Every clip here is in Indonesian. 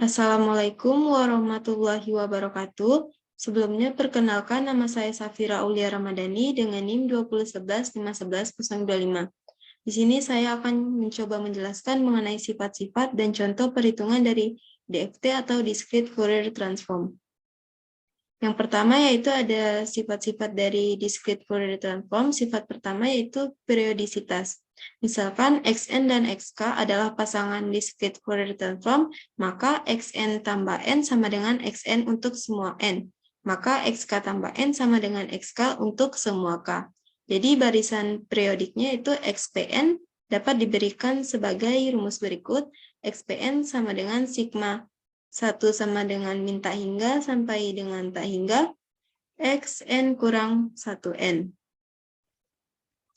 Assalamualaikum warahmatullahi wabarakatuh. Sebelumnya perkenalkan nama saya Safira Aulia Ramadhani dengan NIM 20115111025. Di sini saya akan mencoba menjelaskan mengenai sifat-sifat dan contoh perhitungan dari DFT atau Discrete Fourier Transform. Yang pertama yaitu ada sifat-sifat dari Discrete Fourier Transform. Sifat pertama yaitu periodisitas. Misalkan Xn dan Xk adalah pasangan Discrete Fourier Transform, maka Xn tambah n sama dengan Xn untuk semua n. Maka Xk tambah n sama dengan Xk untuk semua k. Jadi barisan periodiknya itu Xpn dapat diberikan sebagai rumus berikut. Xpn sama dengan sigma 1 sama dengan min tak hingga sampai dengan tak hingga Xn kurang 1n.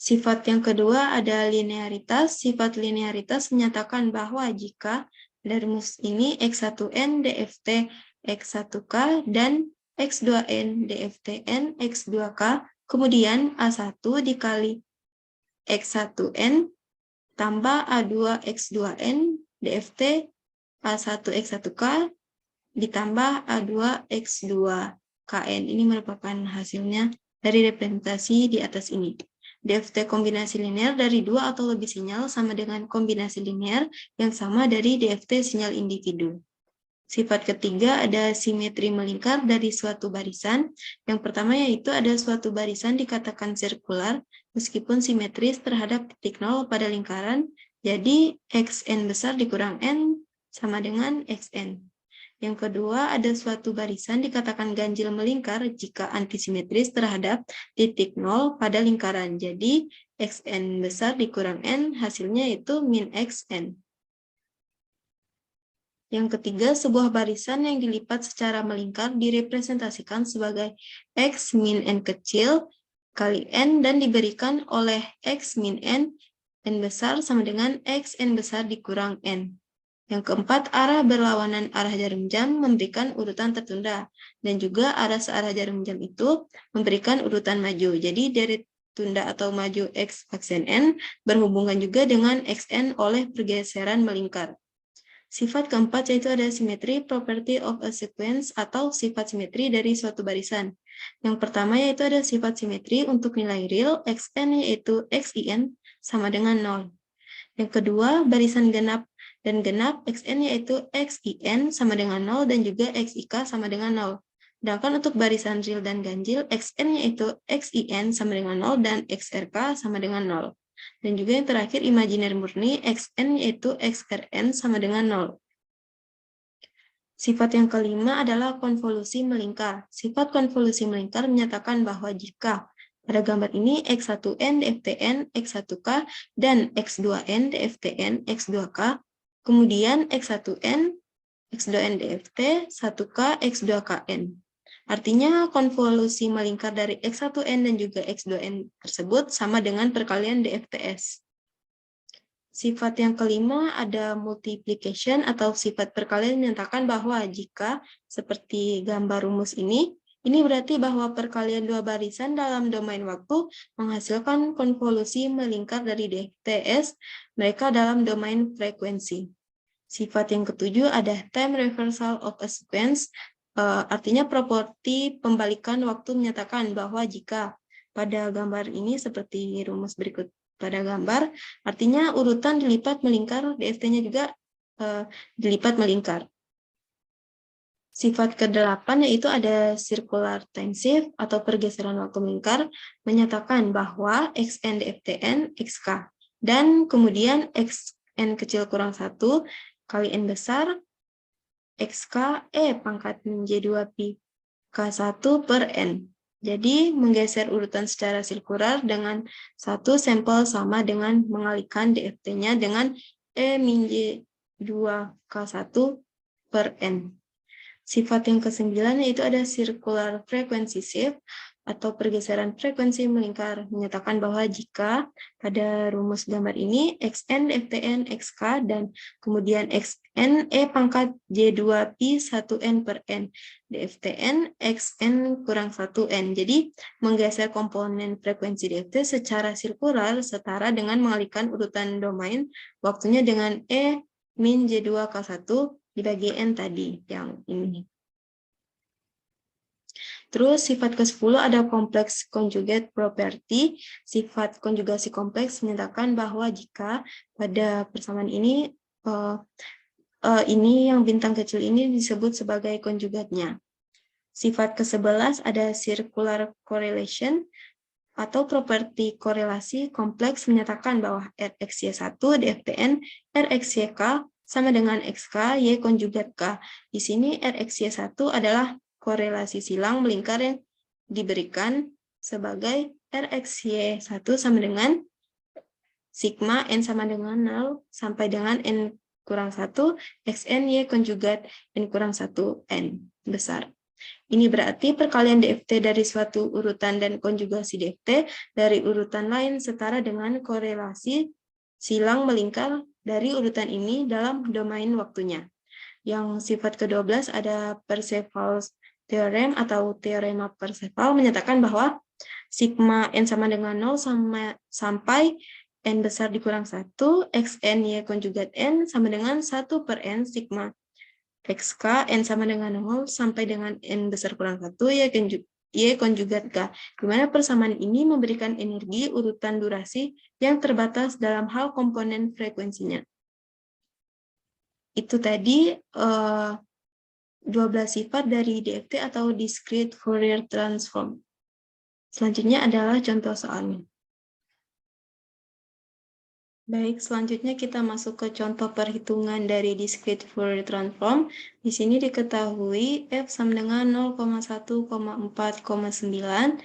Sifat yang kedua ada linearitas. Sifat linearitas menyatakan bahwa jika dari rumus ini X1n dft X1k dan X2n dftn X2k, kemudian A1 dikali X1n tambah A2 X2n dft A1 X1k ditambah A2 X2KN. Ini merupakan hasilnya dari representasi di atas ini. DFT kombinasi linear dari dua atau lebih sinyal sama dengan kombinasi linear yang sama dari DFT sinyal individu. Sifat ketiga ada simetri melingkar dari suatu barisan. Yang pertama yaitu ada suatu barisan dikatakan sirkular meskipun simetris terhadap titik nol pada lingkaran. Jadi Xn besar dikurang n sama dengan Xn. Yang kedua, ada suatu barisan dikatakan ganjil melingkar jika antisimetris terhadap titik nol pada lingkaran. Jadi, Xn besar dikurang n, hasilnya itu min Xn. Yang ketiga, sebuah barisan yang dilipat secara melingkar direpresentasikan sebagai X min n kecil kali n dan diberikan oleh X min n besar sama dengan Xn besar dikurang n. Yang keempat, arah berlawanan arah jarum jam memberikan urutan tertunda. Dan juga arah searah jarum jam itu memberikan urutan maju. Jadi dari tunda atau maju X aksen N berhubungan juga dengan Xn oleh pergeseran melingkar. Sifat keempat yaitu ada simetri, property of a sequence atau sifat simetri dari suatu barisan. Yang pertama yaitu ada sifat simetri untuk nilai real Xn yaitu Xin sama dengan 0. Yang kedua, barisan genap dan genap Xn yaitu Xin sama dengan 0 dan juga Xik sama dengan 0. Sedangkan untuk barisan real dan ganjil, Xn yaitu Xin sama dengan 0 dan Xrk sama dengan 0. Dan juga yang terakhir, imajiner murni, Xn yaitu Xrn sama dengan 0. Sifat yang kelima adalah konvolusi melingkar. Sifat konvolusi melingkar menyatakan bahwa jika pada gambar ini X1n dftn X1k dan X2n dftn X2k, kemudian X1n X2n dft 1k X2kn. Artinya konvolusi melingkar dari X1n dan juga X2n tersebut sama dengan perkalian dfts. Sifat yang kelima ada multiplication atau sifat perkalian menyatakan bahwa jika seperti gambar rumus ini berarti bahwa perkalian dua barisan dalam domain waktu menghasilkan konvolusi melingkar dari dfts mereka dalam domain frekuensi. Sifat yang ketujuh ada time reversal of a sequence, artinya properti pembalikan waktu menyatakan bahwa jika pada gambar ini seperti rumus berikut pada gambar, artinya urutan dilipat melingkar, DFT-nya juga dilipat melingkar. Sifat ke-8 yaitu ada circular time shift atau pergeseran waktu melingkar, menyatakan bahwa Xn dftn Xk, dan kemudian Xn kecil kurang 1 kali n besar, Xk pangkat J2 pi K1 per n. Jadi, menggeser urutan secara sirkular dengan satu sampel sama dengan mengalihkan DFT-nya dengan E-J2K1 per N. Sifat yang ke-9 yaitu ada circular frequency shift atau pergeseran frekuensi melingkar, menyatakan bahwa jika pada rumus gambar ini Xn DFTN Xk dan kemudian Xn E pangkat J2 Pi 1N per N DFTN Xn kurang 1N. Jadi menggeser komponen frekuensi DFT secara sirkular setara dengan mengalihkan urutan domain waktunya dengan E min J2 K1 dibagi N tadi yang ini. Terus sifat ke-10 ada kompleks conjugate property. Sifat konjugasi kompleks menyatakan bahwa jika pada persamaan ini yang bintang kecil ini disebut sebagai konjugatnya. Sifat ke-11 ada circular correlation atau properti korelasi kompleks menyatakan bahwa Rxy1 DFTN Rxyk sama dengan Xk Y konjugat K. Di sini Rxy1 adalah korelasi silang melingkar yang diberikan sebagai Rxy1 sama dengan sigma N sama dengan 0 sampai dengan N kurang 1 Xn Y konjugat N kurang 1 N besar. Ini berarti perkalian DFT dari suatu urutan dan konjugasi DFT dari urutan lain setara dengan korelasi silang melingkar dari urutan ini dalam domain waktunya. Yang sifat ke-12 ada Parseval's Theorem atau teorema Parseval menyatakan bahwa sigma N sama dengan 0 sampai N besar dikurang 1, Xn Y konjugat N sama dengan 1 per N sigma Xk N sama dengan 0 sampai dengan N besar kurang 1 Y konjugat K, di mana persamaan ini memberikan energi urutan durasi yang terbatas dalam hal komponen frekuensinya. Itu tadi 12 sifat dari DFT atau Discrete Fourier Transform. Selanjutnya adalah contoh soalnya. Baik, selanjutnya kita masuk ke contoh perhitungan dari Discrete Fourier Transform. Di sini diketahui F sama dengan 0,1,4,9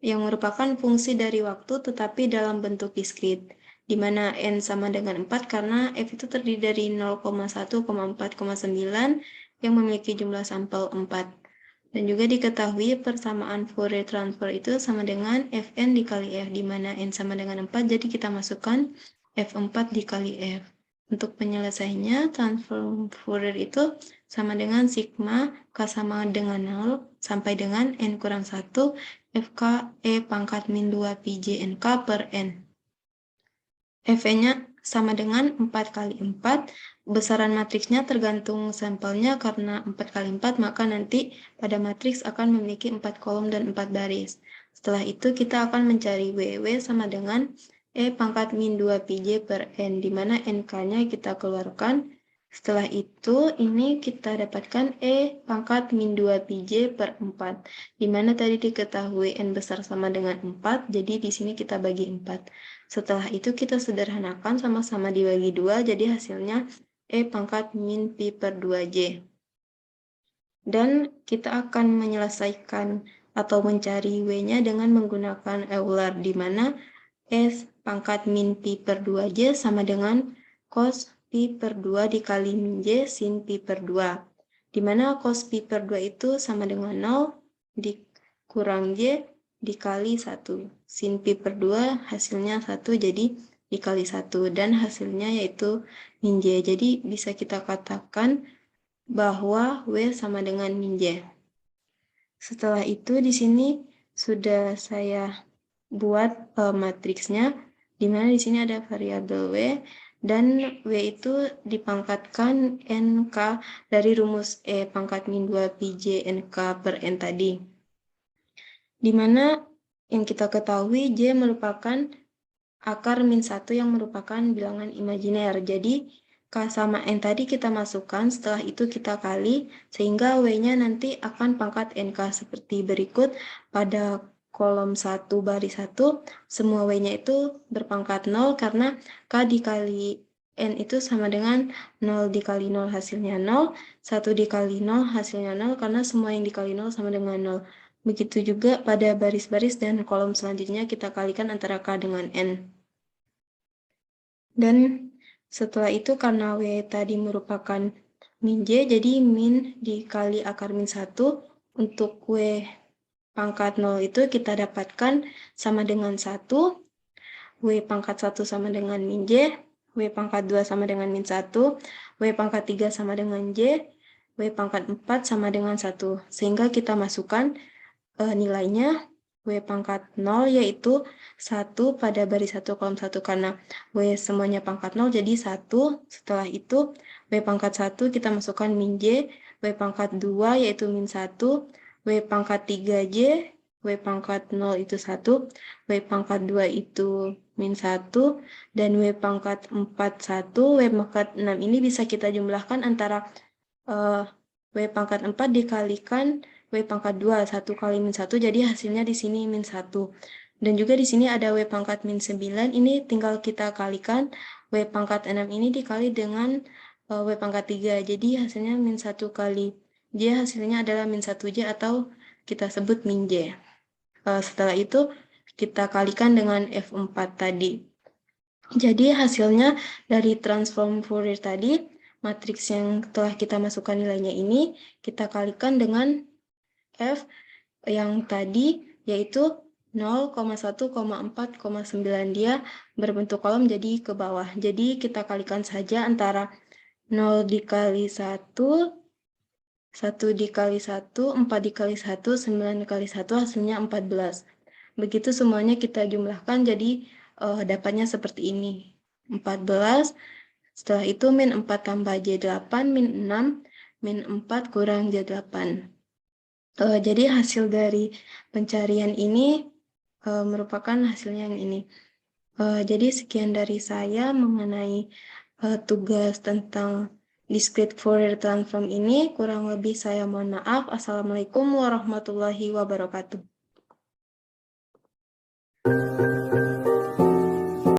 yang merupakan fungsi dari waktu tetapi dalam bentuk diskrit, di mana N sama dengan 4 karena F itu terdiri dari 0,1,4,9 yang memiliki jumlah sampel 4. Dan juga diketahui persamaan Fourier transfer itu sama dengan Fn dikali F, di mana N sama dengan 4, jadi kita masukkan F4 dikali F. Untuk penyelesaiannya, transform Fourier itu sama dengan sigma K sama dengan 0 sampai dengan N kurang 1 Fk E pangkat min 2 Pi J Nk per N. Fn-nya sama dengan 4 kali 4. Besaran matriksnya tergantung sampelnya karena 4 kali 4, maka nanti pada matriks akan memiliki 4 kolom dan 4 baris. Setelah itu kita akan mencari WW sama dengan E pangkat min 2 Pi J per N, di mana NK-nya kita keluarkan. Setelah itu, ini kita dapatkan E pangkat min 2 Pi J per 4, di mana tadi diketahui N besar sama dengan 4, jadi di sini kita bagi 4. Setelah itu kita sederhanakan sama-sama dibagi 2, jadi hasilnya E pangkat min Pi per 2J. Dan kita akan menyelesaikan atau mencari W-nya dengan menggunakan Euler, di mana S pangkat min Pi per 2J sama dengan cos Pi per 2 dikali min J sin Pi per 2. Di mana cos Pi per 2 itu sama dengan 0 dikurang J dikali 1. Sin Pi per 2 hasilnya 1, jadi dikali 1. Dan hasilnya yaitu min J. Jadi bisa kita katakan bahwa W sama dengan min J. Setelah itu di sini sudah saya buat matriksnya, di mana di sini ada variabel W, dan W itu dipangkatkan NK dari rumus E pangkat min 2 Pi J NK per N tadi. Di mana yang kita ketahui J merupakan akar min 1 yang merupakan bilangan imajiner. Jadi K sama N tadi kita masukkan, setelah itu kita kali, sehingga W-nya nanti akan pangkat NK seperti berikut. Pada kolom 1 baris 1, semua W-nya itu berpangkat 0 karena K dikali N itu sama dengan 0 dikali 0 hasilnya 0, 1 dikali 0 hasilnya 0 karena semua yang dikali 0 sama dengan 0. Begitu juga pada baris-baris dan kolom selanjutnya kita kalikan antara K dengan N. Dan setelah itu karena W tadi merupakan min J, jadi min dikali akar min 1 untuk W pangkat 0 itu kita dapatkan sama dengan 1, W pangkat 1 sama dengan min J, W pangkat 2 sama dengan min 1, W pangkat 3 sama dengan J, W pangkat 4 sama dengan 1. Sehingga kita masukkan nilainya W pangkat 0 yaitu 1 pada baris 1 kolom 1 karena W semuanya pangkat 0 jadi 1. Setelah itu W pangkat 1 kita masukkan min J, W pangkat 2 yaitu min 1, W pangkat 3J, W pangkat 0 itu 1, W pangkat 2 itu min 1, dan W pangkat 4 1, W pangkat 6 ini bisa kita jumlahkan antara W pangkat 4 dikalikan W pangkat 2, 1 kali min 1, jadi hasilnya di sini min 1. Dan juga di sini ada W pangkat min 9, ini tinggal kita kalikan W pangkat 6 ini dikali dengan W pangkat 3, jadi hasilnya min 1 kali J, hasilnya adalah min 1J atau kita sebut min J. Setelah itu kita kalikan dengan F4 tadi. Jadi hasilnya dari transform Fourier tadi, matriks yang telah kita masukkan nilainya ini, kita kalikan dengan F yang tadi, yaitu 0,1,4,9. Dia berbentuk kolom jadi ke bawah. Jadi kita kalikan saja antara 0 dikali 1, 1 dikali 1, 4 dikali 1, 9 dikali 1, hasilnya 14. Begitu semuanya kita jumlahkan, jadi dapatnya seperti ini. 14, setelah itu min 4 tambah J8, min 6, min 4 kurang J8. Jadi hasil dari pencarian ini merupakan hasilnya yang ini. Jadi sekian dari saya mengenai tugas tentang discrete Fourier transform ini. Kurang lebih saya mohon maaf. Assalamualaikum warahmatullahi wabarakatuh.